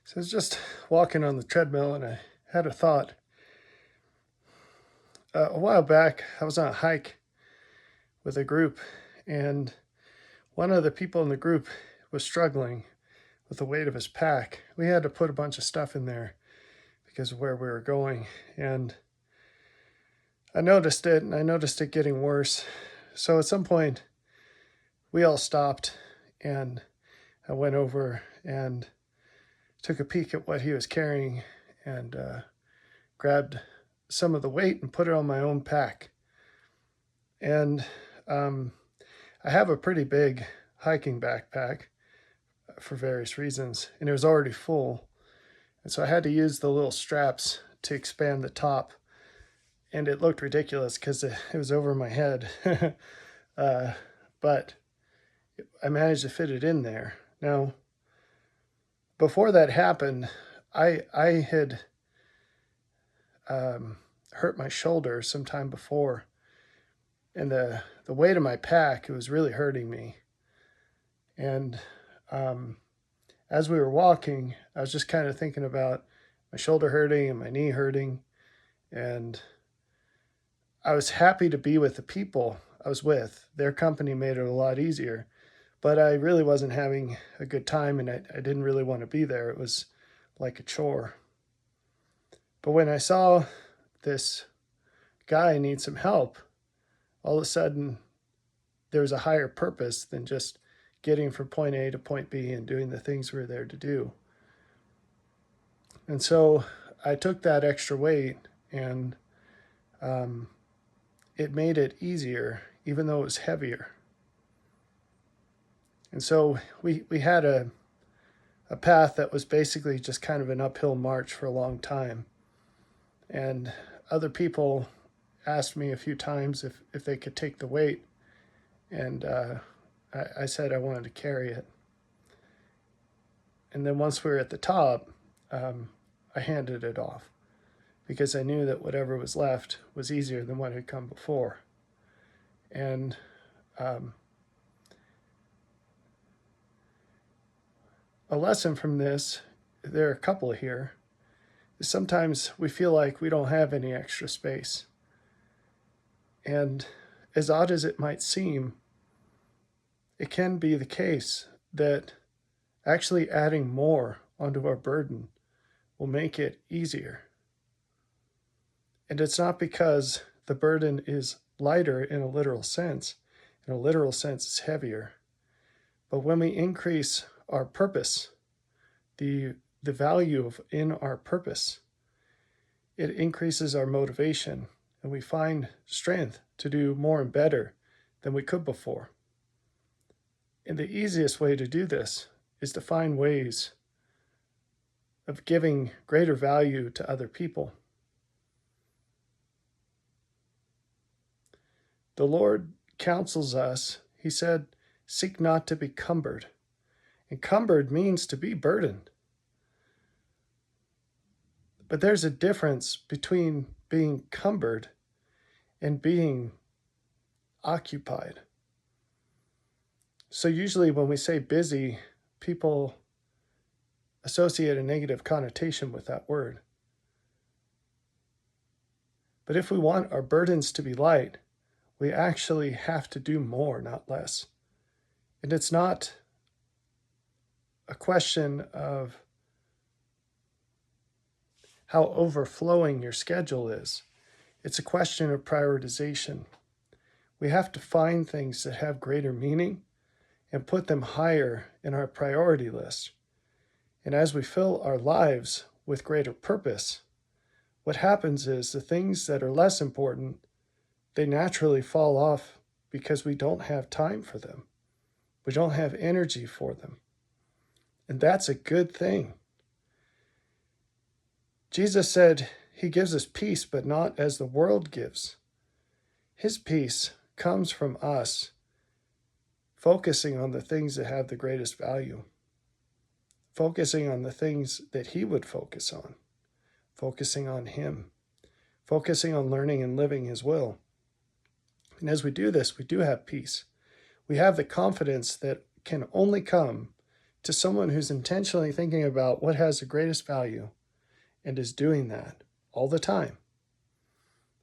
So I was just walking on the treadmill and I had a thought. A while back, I was on a hike with a group, and one of the people in the group was struggling with the weight of his pack. We had to put a bunch of stuff in there because of where we were going. And I noticed it, and I noticed it getting worse. So at some point, we all stopped, and I went over and took a peek at what he was carrying and grabbed some of the weight and put it on my own pack. And I have a pretty big hiking backpack for various reasons, and it was already full. And so I had to use the little straps to expand the top. And it looked ridiculous because it was over my head. But I managed to fit it in there. Now, before that happened, I had hurt my shoulder sometime before. And the weight of my pack, it was really hurting me. And as we were walking, I was just kind of thinking about my shoulder hurting and my knee hurting. And I was happy to be with the people I was with. Their company made it a lot easier. But I really wasn't having a good time, and I didn't really want to be there. It was like a chore. But when I saw this guy need some help, all of a sudden there was a higher purpose than just getting from point A to point B and doing the things we were there to do. And so I took that extra weight, and it made it easier, even though it was heavier. And so we had a path that was basically just kind of an uphill march for a long time. And other people asked me a few times if they could take the weight. And I said I wanted to carry it. And then once we were at the top, I handed it off because I knew that whatever was left was easier than what had come before. And a lesson from this, there are a couple here, is sometimes we feel like we don't have any extra space. And as odd as it might seem, it can be the case that actually adding more onto our burden will make it easier. And it's not because the burden is lighter in a literal sense. In a literal sense, it's heavier. But when we increase our purpose, the value in our purpose, it increases our motivation, and we find strength to do more and better than we could before. And the easiest way to do this is to find ways of giving greater value to other people. The Lord counsels us, he said, seek not to be cumbered. And cumbered means to be burdened. But there's a difference between being cumbered and being occupied. So usually when we say busy, people associate a negative connotation with that word. But if we want our burdens to be light, we actually have to do more, not less. And it's not a question of how overflowing your schedule is. It's a question of prioritization. We have to find things that have greater meaning and put them higher in our priority list. And as we fill our lives with greater purpose, what happens is the things that are less important, they naturally fall off because we don't have time for them. We don't have energy for them. And that's a good thing. Jesus said he gives us peace, but not as the world gives. His peace comes from us focusing on the things that have the greatest value, focusing on the things that he would focus on, focusing on him, focusing on learning and living his will. And as we do this, we do have peace. We have the confidence that can only come to someone who's intentionally thinking about what has the greatest value and is doing that all the time,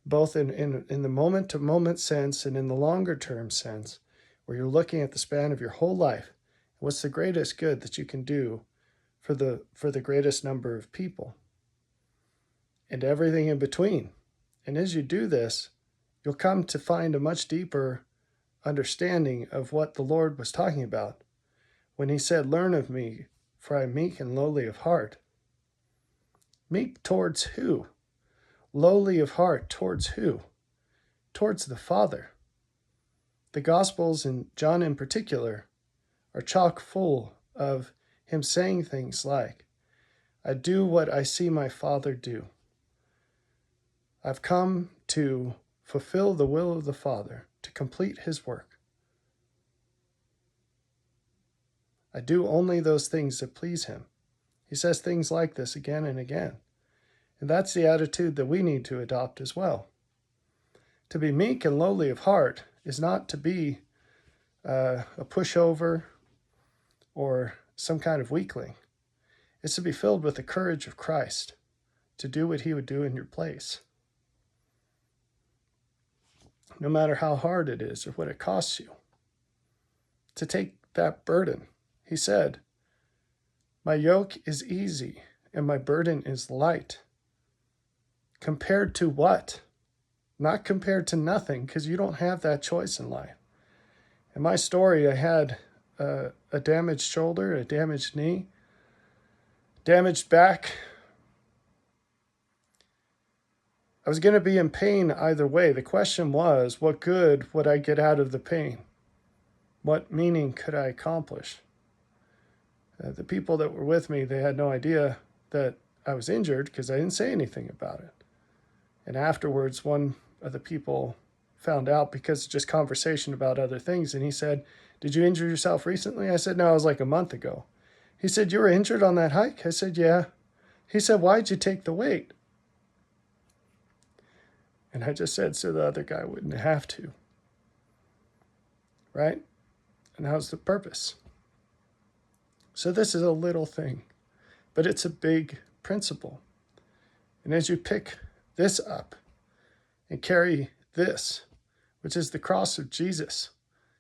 both in the moment-to-moment sense and in the longer-term sense, where you're looking at the span of your whole life. What's the greatest good that you can do for the greatest number of people? And everything in between. And as you do this, you'll come to find a much deeper understanding of what the Lord was talking about when he said, "Learn of me, for I am meek and lowly of heart." Meek towards who? Lowly of heart towards who? Towards the Father. The Gospels, and John in particular, are chock full of him saying things like, "I do what I see my Father do. I've come to fulfill the will of the Father, to complete his work. I do only those things that please him." He says things like this again and again. And that's the attitude that we need to adopt as well. To be meek and lowly of heart is not to be a pushover or some kind of weakling. It's to be filled with the courage of Christ, to do what he would do in your place. No matter how hard it is or what it costs you. To take that burden. He said, "My yoke is easy and my burden is light." Compared to what? Not compared to nothing, because you don't have that choice in life. In my story, I had a damaged shoulder, a damaged knee, damaged back. I was going to be in pain either way. The question was, what good would I get out of the pain? What meaning could I accomplish? The people that were with me, they had no idea that I was injured because I didn't say anything about it. And afterwards, one of the people found out because of just conversation about other things. And he said, "Did you injure yourself recently?" I said, "No, it was like a month ago." He said, "You were injured on that hike?" I said, "Yeah." He said, "Why'd you take the weight?" And I just said, so the other guy wouldn't have to. Right? And that was the purpose. So this is a little thing, but it's a big principle. And as you pick this up and carry this, which is the cross of Jesus,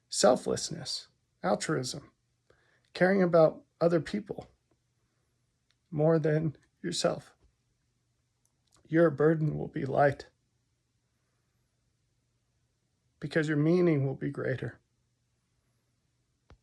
selflessness, altruism, caring about other people more than yourself, your burden will be light because your meaning will be greater.